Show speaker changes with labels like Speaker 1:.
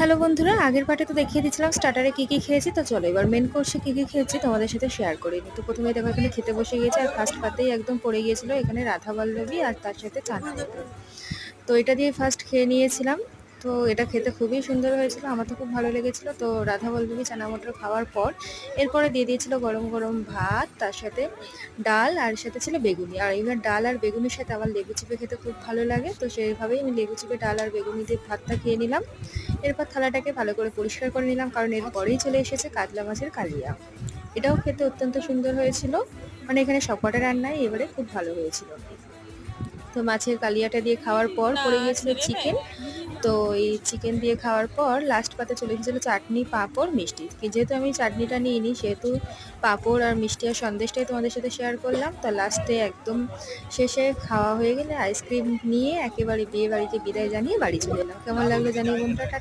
Speaker 1: Hello বন্ধুরা, আগের পার্টে তো দেখিয়ে দিয়েছিলাম স্টার্টারে কি কি খেয়েছি। তো চলো এবার মেন কোর্সে কি কি খেয়েছি তোমাদের সাথে শেয়ার করে নিই। তো প্রথমে দেখো এখানে খেতে বসে গিয়েছে, আর ফার্স্ট পাতেই একদম পড়ে গিয়েছিল এখানে রাধা বল্লভী আর তার সাথে চানা মটর। তো এটা দিয়ে ফার্স্ট খেয়ে নিয়েছিলাম। তো এটা খেতে খুবই সুন্দর হয়েছিল, আমার তো খুব ভালো লেগেছিল। তো রাধা বল্লভী চানা মটর খাওয়ার পর এরপরে দিয়ে দিয়েছিল গরম গরম ভাত, তার সাথে ডাল, আর সাথে ছিল বেগুনি। আর এবার ডাল আর বেগুনির সাথে আমার লেবু চিপে খেতে খুব ভালো লাগে, তো সেইভাবেই আমি লেবু চিপে ডাল আর বেগুনি দিয়ে ভাতটা খেয়ে নিলাম। এরপর থালাটাকে ভালো করে পরিষ্কার করে নিলাম, কারণ এরপরেই চলে এসেছে কাতলা মাছের কালিয়া। এটাও খেতে অত্যন্ত সুন্দর হয়েছিল, মানে এখানে সবকটা রান্নাই এবারে খুব ভালো হয়েছিল। তো মাছের কালিয়াটা দিয়ে খাওয়ার পর পড়ে গিয়েছিল চিকেন। তো এই চিকেন দিয়ে খাওয়ার পর লাস্ট পাতে চলে এসেছিলো চাটনি, পাঁপড়, মিষ্টি। যেহেতু আমি চাটনিটা নিইনি, সেহেতু পাঁপড় আর মিষ্টি আর সন্দেশটাই তোমাদের সাথে শেয়ার করলাম। তো লাস্টে একদম শেষে খাওয়া হয়ে গেলে আইসক্রিম নিয়ে একেবারে বিয়ে বাড়িতে বিদায় জানিয়ে বাড়ি চলে এলাম। কেমন লাগলো জানিয়ে বন্ধুরা।